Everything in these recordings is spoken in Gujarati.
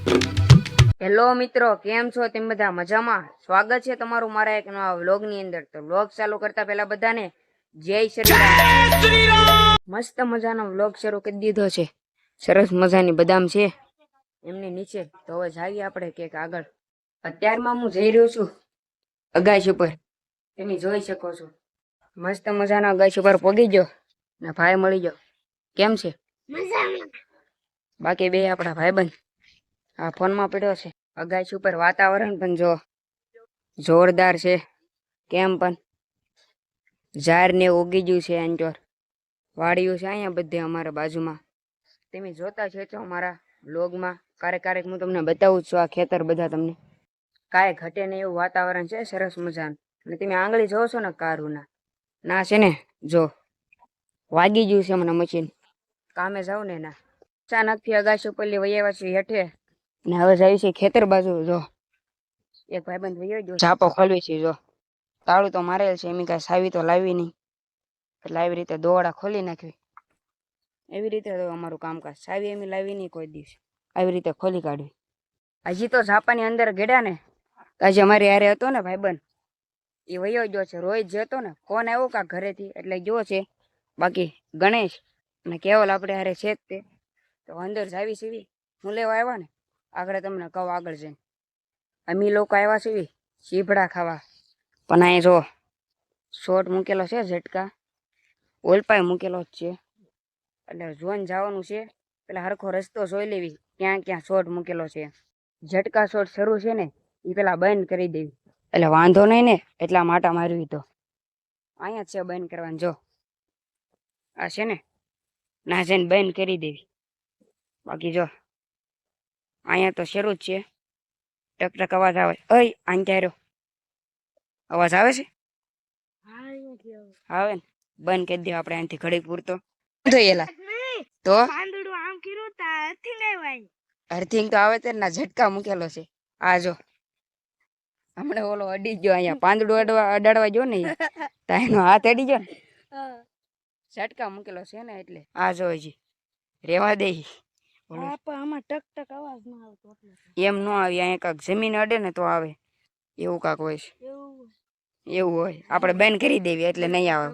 હેલો મિત્રો, કેમ છો? તેમ બધા મજામાં? સ્વાગત છે તમારું મારા એક નવા વ્લોગ ની અંદર. તો વ્લોગ ચાલુ કરતા પહેલા બધાને જય શ્રી રામ. મસ્ત મજાનો વ્લોગ શરૂ કરી દીધો છે. સરસ મજાની બદામ છે એમની નીચે. તો હવે જાઈએ આપણે કેક આગળ. અત્યારમાં હું જઈ રહ્યો છું અગાશ ઉપર, તમે જોઈ શકો છો. મસ્ત મજાનો અગાશ ઉપર પહોંચી ગયો ને ભાઈ મળી ગયો. કેમ છે? બાકી બે આપણા ભાઈબંધ આ ફોનમાં પડ્યો છે. અગાશી ઉપર વાતાવરણ પણ જો જોરદાર છે. કેમ પણ ઝાડ ને ઉગી ગયું છે. અંચોર વાડીઓ છે અહીંયા બધે અમારા બાજુમાં. તમે જોતા છો તો અમારા વ્લોગમાં ક્યારેક હું તમને બતાવું છું આ ખેતર બધા તમને. કાંઈ ઘટે ને એવું વાતાવરણ છે સરસ મજાનું. અને તમે આંગળી જોવો છો ને કારુના ના છે ને જો વાગી ગયું છે મને મશીન. કામે જાવ ને ના અચાનકથી અગાશી ઉપર વહી આવ્યા છે હેઠે ને હવે જાય છે ખેતર બાજુ. જો એક ભાઈબંધ વહી ગયો, ઝાપો ખોલવી છે. જો તાળું તો મારેલ છે, એમ કાંઈ સાવી તો લાવી નહીં, એટલે આવી રીતે દોરડા ખોલી નાખવી. એવી રીતે અમારું કામકાજ. સાવી એમ લાવી નહીં કોઈ દિવસ, આવી રીતે ખોલી કાઢવી. હજી તો ઝાપાની અંદર ગેડ્યા ને આજે અમારી હારે હતો ને ભાઈબંધ, એ વયો ગયો છે. રોહિત જતો ને ફોન આવ્યો કા ઘરેથી એટલે ગયો છે. બાકી ગણેશ અને કેવલ આપણે હારે છે જ તે. તો અંદર જાવી સીવી હું લેવા આવ્યા ને આગળ તમને કહું. આગળ જઈને અમે લોકો આવ્યા છીએ ચીભડા ખાવા, પણ અહીંયા જો શોટ મૂકેલો છે ઝટકા, ઓલપાય મૂકેલો જ છે. એટલે જોઈને જવાનું છે. પેલા હરખો રસ્તો જોઈ લેવી ક્યાં ક્યાં શોટ મૂકેલો છે. ઝટકા શોટ શરૂ છે ને એ પેલા બંધ કરી દેવી, એટલે વાંધો નહીં ને. એટલા માટા મારવી તો અહીંયા જ છે બંધ કરવાનું. જો આ છે ને ના જઈને બંધ કરી દેવી. બાકી જો અહીંયા તો શરૂ જ છે. ટકટક અવાજ આવે. અય આંચાર્યો અવાજ આવે છે? આવે ને બંધ કરી દેવા આપણે અહીંથી ઘડી પૂરતો. થયેલા તો અર્થિંગ તો આવે તે ના ઝટકા મૂકેલો છે. આ જો હમણાં ઓલો અડી ગયો અહીંયા પાંદડું અડાડવા ગયો ને એનો હાથ અડી ગયો ને ઝટકા મૂકેલો છે ને એટલે આ જો હજી રેવા દે. આમાં ટક ટક અવાજ ન આવતો એમ ન આવી. અહીંયા કાંક જમીન અડે ને તો આવે એવું કાંક હોય છે. એવું હોય આપણે બંધ કરી દેવી એટલે નહીં આવે.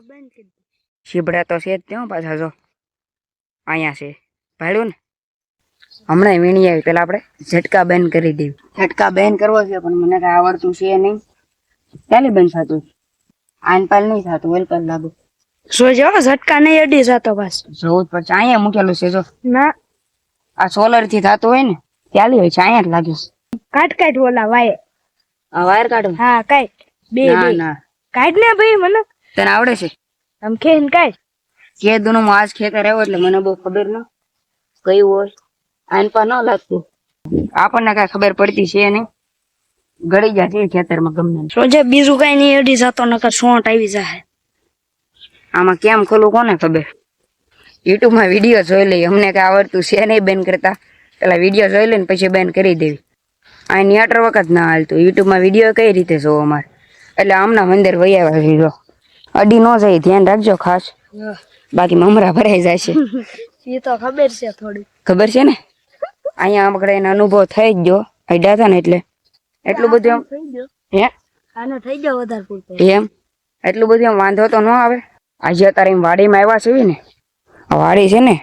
શીભડા તો છે જ ત્યાં પાછા. જો અહીંયા છે ભાડ્યું ને હમણાં વીણી આવી. પેલા આપણે ઝટકા બંધ કરી દેવી. ઝટકા બંધ કરવો છે પણ મને કાંઈ આવડતું છે નહીં. ચાલે બંધ થતું આનપાલ નહીં થતું વેલપાલ લાગુ. જો ઝટકા નહીં અડી જતો બસ જોવું જ પડશે. અહીંયા મૂકેલું છે જો. ના આ સોલર થી થતું હોય ને ચાલી હોય છે. અહીંયા જ લાગ્યું છે. કાટ ઓલા વાયર. આ વાયર કાઢું? હા કાટ બે ના ના કાટ ને ભાઈ. મને તને આવડે છે? આમ ખેન કાટ કે દુનો આજ ખેતર આવ્યો એટલે મને બહુ ખબર ન કયું હોય. આનપા ન લાગતું આપણને કઈ ખબર પડતી છે નહીં. ગળી ગયા છે ખેતરમાં ગમે સોજે બીજું કઈ નહીં અડી જતો નકર સોંટ આવી જાય. આમાં કેમ ખોલું કોને ખબર. યુટ્યુબ માં વિડીયો જોઈ લઈ. અમને કઈ આવડતું છે નહીં બેન કરતા. પેલા વિડીયો જોઈ લઈને પછી બેન કરી દેવી. આ નિયાટર વખત ના હાલતું. યુટ્યુબ માં વિડીયો કઈ રીતે જોવો અમારે એટલે આમના મંદિર વહી આવ્યા છે. જો અડી ન જાય ધ્યાન રાખજો ખાસ, બાકી મમરા ભરાઈ જાય છે. એ તો ખબર છે થોડી ખબર છે ને. અહીંયા આપણે એનો અનુભવ થઈ જ ગયો અડ્યા હતા ને એટલે એટલું બધું હે આને થઈ ગયો વધારે પૂરતો એમ એટલું બધું એમ વાંધો તો ન આવે. આજે અત્યારે એમ વાડીમાં આવ્યા છે ને. આ વાડી છે ને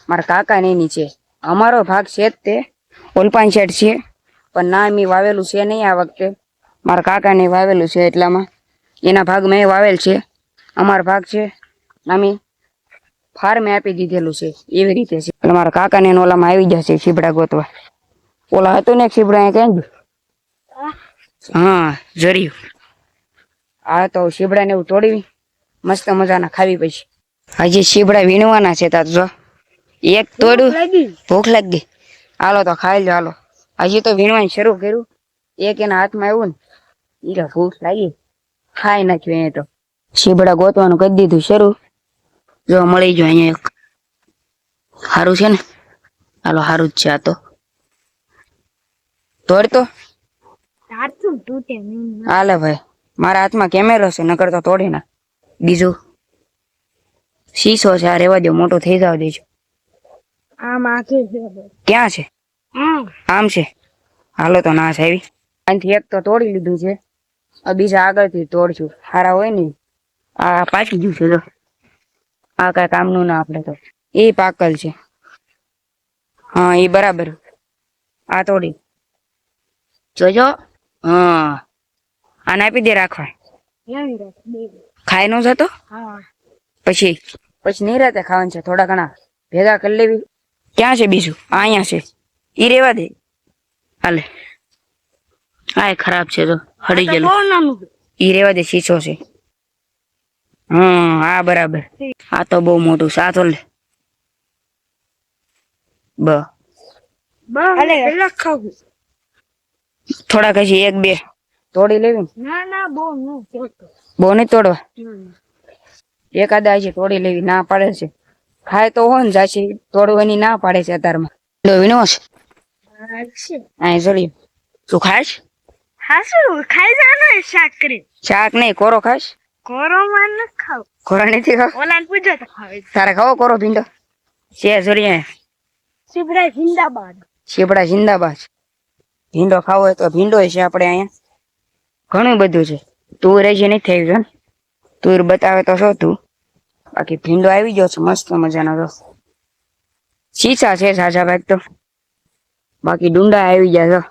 મારા કાકા ની નીચે. અમારો ભાગ છે જ તે ઓલપાન શેડ છે પણ ના એમ વાવેલું છે નહીં આ વખતે. મારા કાકાને વાવેલું છે એટલામાં એના ભાગ મેં વાવેલ છે. અમારો ભાગ છે અમે ફાર્મે આપી દીધેલું છે એવી રીતે છે. એટલે મારા કાકાને ઓલામાં આવી જશે શીબડા ગોતવા. ઓલા હતું ને શીબડા ક્યાં હા જર્યું. આ તો શીબડા ને એવું તોડી મસ્ત મજાના ખાવી પછી. હજી શીબડા વીણવાના છે. તાર જો એક તોડ્યું ભૂખ લાગી ગઈ. હાલો તો ખાઈ લો હાલો. હજી તો વીણવાનું શરૂ કર્યું. એક એના હાથમાં આવ્યું ને એ ભૂખ લાગી ખાઈ નાખ્યું. અહીંયા તો શીબડા ગોતવાનું કરી દીધું શરૂ. જો મળી ગયો અહીંયા એક સારું છે ને. હાલો સારું જ છે. આ તો તોડતો હાલે ભાઈ. મારા હાથમાં કેમેરો છે નકર તો તોડી ના. બીજું શીશો છે આ રેવા દો મોટો થઈ જાવ દેજો. આમ આખી ક્યાં છે? આમ છે. હાલો તો નાશ આવી. અહીંથી એક તો તોડી લીધું છે. આ બીજા આગળથી તોડશું. હારા હોય ને આ પાકી ગયું છે તો આ કઈ કામનું ના આપણે તો. એ પાકલ છે. હા એ બરાબર. આ તોડી જોજો. હા આને આપી દે રાખવા. ખાઈ નો જતો પછી પછી નિરાતે ખાવાનું છે. થોડા ઘણા ભેગા કરી લેવી. ક્યાં છે બીજું? અહીંયા છે. ઈ રેવા દે. હાલે આ ખરાબ છે તો હળી ગયેલું. ઈ રેવા દે. શીશો છે. હા બરાબર. આ તો બહુ મોટું છે. આ તો લે થોડાક હજી એક બે તોડી લેવી ને. બહુ નહીં તોડવા. એકાદા હજી તોડી લેવી. ના પાડે છે. ખાય તો હોય ને જાછી તોડવાની ના પાડે છે અત્યારમાં. વિનો છે અહીં જોડી. તું ખાઈશ? શાક નહીં કોરો ખાઈશ? કોરો નથી ખાવ? તારે ખાવો કોરો ભીંડો છે? જોડી શીપડા જિંદાબાદ. ભીંડો ખાવો હોય તો ભીંડો છે આપણે અહીંયા. ઘણું બધું છે. તુર હજી નથી આવી છે. તુર બતાવે તો શું તું? બાકી ભીંડો આવી ગયો છે મસ્ત મજાનો. તો શીશા છે સાજા ભાગ તો. બાકી ડુંડા આવી ગયા તો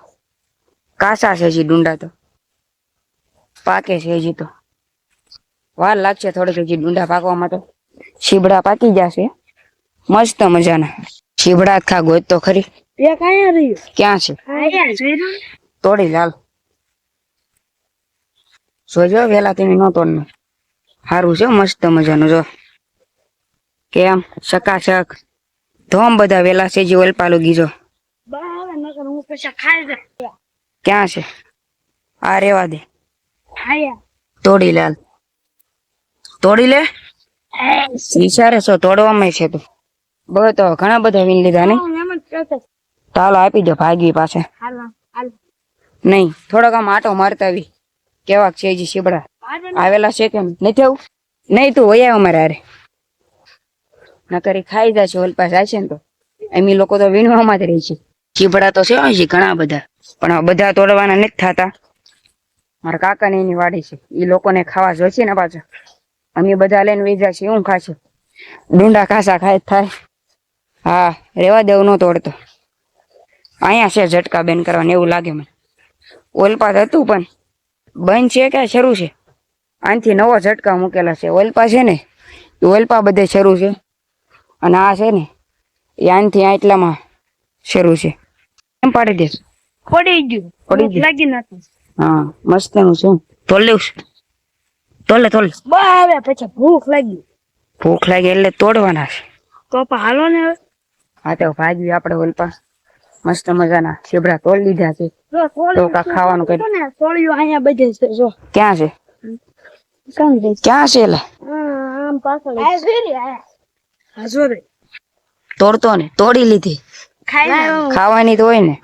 કાસા છે હજી ડુંડા તો. પાકે છે હજી તો વાર લાગશે થોડીક હજી ડુંડા પાકવામાં. તો શીબડા પાકી જશે મસ્ત મજાના. શીબડા ખા ગોત તો ખરી. ક્યાં છે? તોડી લાલ. જોજો વેલા તમે ન તોડ. સારું છે મસ્ત મજાનું. જો કેમ ચકાચક ધોમ બધા વેલા છે. જે ઓલપાલું ગીજો ક્યાં છે? આ રેવા દે. તોડી લાલ. તોડી લે. વિચારે છો તોડવામાં છે તું? બહુ તો ઘણા બધા વીન લીધા ને. ચાલો આપી દો ભાગી પાસે. નહીં થોડોક આમ આટો મારતા આવી. કેવાક છે હજી શીબડા આવેલા છે કે નથી આવું? નહીં તું હોય અમારે હારે. નકરી ખાઈ જાય છે. ઓલપા જાય છે ને તો એમ લોકો તો વીણવામાં જ રહી છે. શીબડા તો છે હજી ઘણા બધા પણ બધા તોડવાના નથી થતા. મારા કાકા ને એની વાડી છે. એ લોકોને ખાવા જોઈશે ને પાછા. અમે બધા લઈને વહી જાય છે. હું ખાશે ડુંડા ખાસા ખાય થાય. હા રેવા દેવું ન તોડતો. અહીંયા છે ઝટકા બેન કરવાને એવું લાગે મને. ઓલપાસ હતું પણ બંધ છે કે શરૂ છે? આનથી નવો ઝટકા મૂકેલા છે. ઓલપા છે ને એ ઓલપા બધે શરૂ છે. અને આ છે ને એ આનથી આટલામાં શરૂ છે. એમ પાડી દેશ પડી ગયું. પડી લાગી નથી. હા મસ્ત નું છે. તોલ લેવું તોલે તોલે. આવે પછી ભૂખ લાગી. ભૂખ લાગી એટલે તોડવાના છે. તો હાલો ને હવે. હા તો ભાજી આપણે ઓલપા મસ્ત મજાના શીબડા તોડ લીધા છે. તો કાંક ખાવાનું કરી. તોળિયું અહીંયા બધે છે. જો ક્યાં છે? ક્યાં છે એલા? આમ પાછળ તોડતો ને તોડી લીધી. ખાવાની તો હોય ને.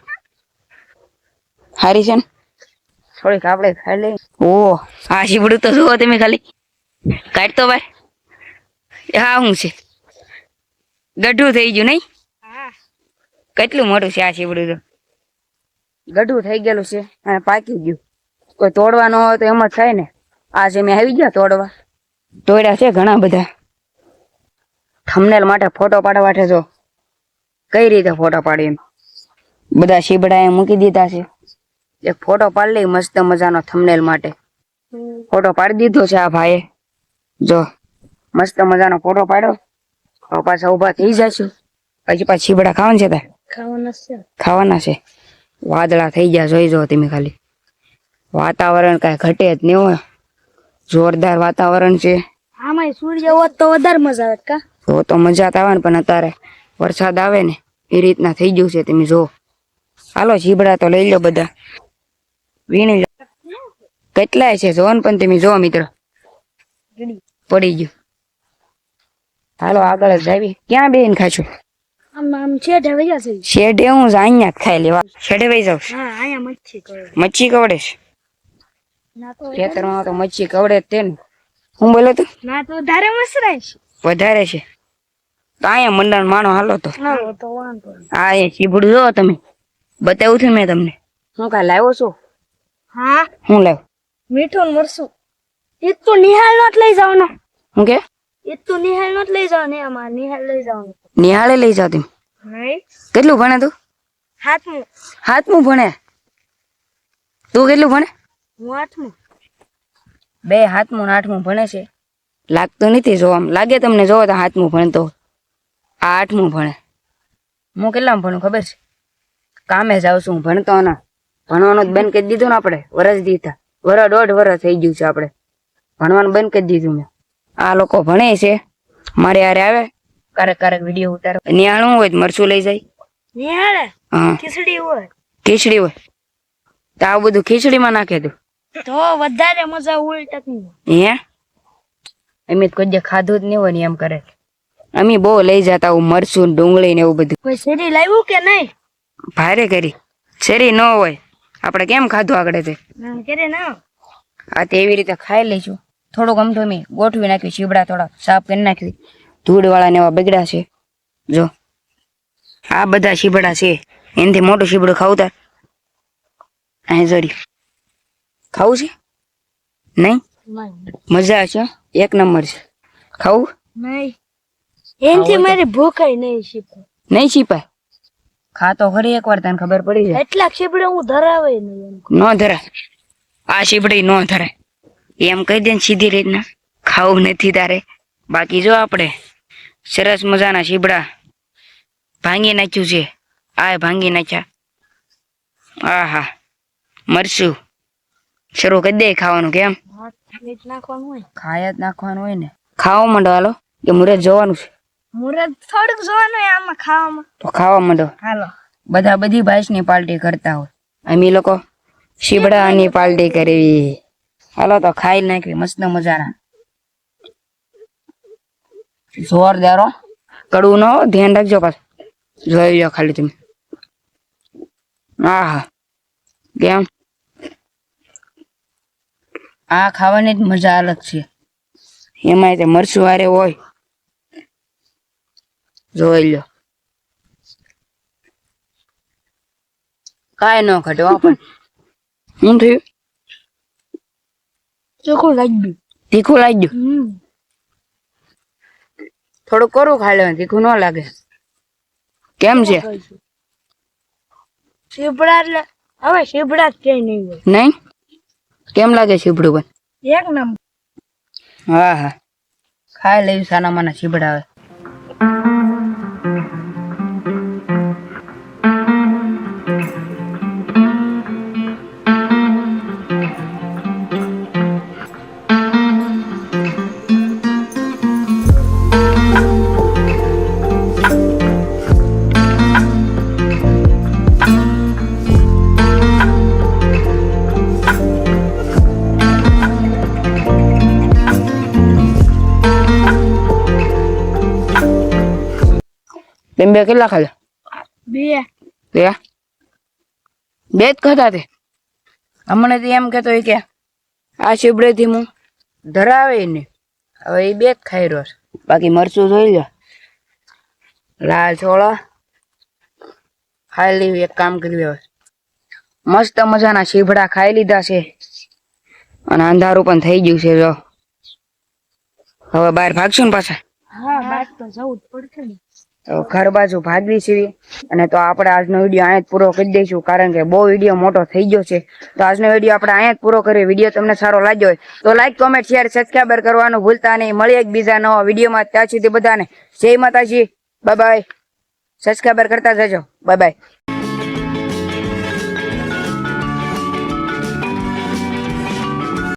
હારી છે ને થોડીક આપણે ખાઈ લઈએ. ઓ આ શીબડું તો જુઓ તમે ખાલી. કાઢતો ભાઈ. હા હું છે ગઢું થઈ ગયું નહીં? કેટલું મોટું છે આ શીબડું તો. ગઢું થઈ ગયેલું છે અને પાકી ગયું. કોઈ તોડવાનો હોય તો એમ જ થાય ને. આ જે મેં આવી ગયા તોડવા. તોડ્યા છે ઘણા બધા. થંબનેલ માટે ફોટો પાડવા માટે જો કઈ રીતે ફોટો પાડી એમ. બધા શીબડા એ મૂકી દીધા છે. એક ફોટો પાડી લઈ મસ્ત મજાનો થંબનેલ માટે. ફોટો પાડી દીધો છે આ ભાઈએ. જો મસ્ત મજાનો ફોટો પાડ્યો. હવે પાછા ઉભા થઈ જશું. પછી પાછા શીબડા ખાવાના છે તાર? ખાવાના છે. વાદળા થઈ ગયા જોઈ જો તમે ખાલી. વાતાવરણ કાંઈ ઘટે જ નહીં હોય. જોરદાર વાતાવરણ છે. આમાં સૂર્ય હોત તો વધારે મજા આવે કા? તો મજા જ આવે ને પણ અત્યારે વરસાદ આવે ને એ રીતના થઈ ગયું છે. તમે જો હાલો શીબડા તો લઈ લો બધા. વીણી લો. કેટલાય છે જો ને પણ તમે જો મિત્રો. પડી ગયું. હાલો આગળ જ આવી. ક્યાં બેન ખાશું? આમ છેડે વયા છે. શેડે હું અહીંયા જ ખાઈ લેવા. શેડે વહી જાઉં. હા અહીંયા મચ્છી કરે. મચ્છી કવડે છે. ના તો ખેતરમાં તો મચ્છી કવડે જ તે ને. હું બોલો તું? ના તો વધારે મસરાય છે. વધારે છે તો અહીંયા મંડાણ માણો હાલો તો. હાલો તો વાંધો નહીં. હા એ શીબડું જો તમે. બતાવ્યું છે મેં તમને. હું કાંઈ લાવ્યો છું? હા હું લાવ? મીઠું ને મરસું. એ તો નિહાળ નો જ લઈ જવાનો. હું કે? એ તો નિહાળ નો જ લઈ જવાનો. અમાર નિહાળ લઈ જવાનો. નિહાળે લઈ જાવ તેમ? નહીં. કેટલું ભણે તું? હાથમું. 7મું ભણે? તું કેટલું ભણે? હું 8મું. બે 7મું ને 8મું ભણે છે. લાગતું નથી. જો આમ લાગે તમને, જોવો તો 7મું ભણતો. આ 8મું ભણે. હું કેટલામાં ભણું ખબર છે? કામે જાઉં છું, ભણતો ના. ભણવાનું બંધ કરી દીધું ને આપણે, વરસ દીધા. 1.5 થઈ ગયું છે આપણે. ભણવાનું બંધ કરી દીધું મેં. આ લોકો ભણે છે, મારે હારે આવે, ક્યારેક વિડીયો ઉતારો. નિહાળું હોય તો મરચું લઈ જાય. નિહાળે હા, ખીચડી હોય ખીચડી હોય તો આ બધું ખીચડીમાં નાખે તું. તો વધારે મજા ઉલટકની. હે? અમે તો કોઈ દી ખાધું જ નહીં હોય ને એમ કરે. અમે બહુ લઈ જતા હું મરચું ને ડુંગળી ને એવું બધું. કોઈ શેરી લાવ્યું કે નહીં? ભારે કરી શેરી ન હોય આપણે કેમ ખાધું આગળ તે. ના કરે ના. આ તે એવી રીતે ખાઈ લઈશું. થોડુંક આમ તો અમે ગોઠવી નાખ્યું, શીબડા થોડા સાફ કરી નાખ્યું. ધૂળ વાળા ને એવા બગડ્યા છે. જો આ બધા શીબડા છે, એનાથી મોટું શીબડું ખાવું તાર? અહીં જોરી ખાવું છે? નહીં? મજા છે, એક નંબર છે. ખાવું? નહીં. એનથી મારી ભૂખાય નહીં શીપાય. નહીં છીપાય? ખાતો ખરી એકવાર, તને ખબર પડી જાય. એટલા શીપડે હું ધરાવે નહીં. ન ધરાય આ શીબડી, ન ધરાય એમ કહી દે ને સીધી રીતના. ખાવું નથી તારે. બાકી જો આપણે સરસ મજાના શીબડા ભાંગી નાખ્યું છે. આ ભાંગી નાખ્યા. આહા, મરચું શરૂ કરી દે ખાવાનું. કેમ? મીઠ નાખવાનું હોય. ખાય જ નાખવાનું હોય ને. ખાવા માંડો હાલો, કે મુરત જોવાનું છે? મુરત થોડુંક જોવાનું હોય આમાં ખાવામાં. તો ખાવા માંડો. હાલો. બધા બધી ભાઈસની પાર્ટી કરતા હોય, અમે લોકો શીબડાની પાર્ટી કરવી. હાલો તો ખાઈ નાખવી મસ્ત મજાના. જોરદાર હો, કડવું ન હો, ધ્યાન રાખજો પાછું. જોઈ લો ખાલી તમે. આહા, કેમ? આ ખાવાની જ મજા અલગ છે. એમાંય તે મરચું હારે હોય. જોઈ લો, કાંઈ ન ઘટવા પણ. શું થયું? ચોખ્ખું લાગ્યું. તીખું લાગ્યું? થોડું કરું ખાઈ લેવાનું, તીખું ન લાગે. કેમ છે? શીપડા એટલે હવે શીપડા જ ક્યાંય નહીં હોય. નહીં? કેમ લાગે શીબડું પણ? એક નંબર. હા હા, ખાઈ લેવી સાના માના શીબડા આવે. તમે બે કેટલા ખાધા? 2. બે જ ખાધા તે? હમણાં તો એમ કેતો હોય કે આ શીબડેથી હું ધરાવે ને, હવે એ 2 જ ખાઈ રહ્યો છે. બાકી મરચું જોઈ લો, લાલ છોળા ખાઈ લેવી. એક કામ કરી હવે મસ્ત મજાના શીબડા ખાઈ લીધા છે, અને અંધારું પણ થઈ ગયું છે. જો હવે બહાર ભાગશું ને પાછા. હા બાદ તો જવું જ પડશે ને. તો ઘર બાજુ ભાગવી છીએ. અને તો આપણે આજનો વિડીયો અહીંયા જ પૂરો કરી દઈશું, કારણ કે બહુ વિડીયો મોટો થઈ ગયો છે. તો આજનો વિડીયો આપણે અહીંયા જ પૂરો કરીએ. વિડીયો તમને સારો લાગ્યો હોય તો લાઈક, કોમેન્ટ, શેર, સબસ્ક્રાઈબર કરવાનું ભૂલતા નહીં. મળીએ એક બીજા નવા વિડીયોમાં. ત્યાં સુધી બધાને જય માતાજી, બાય બાય. સબસ્ક્રાઈબર કરતા જજો. Bye bye.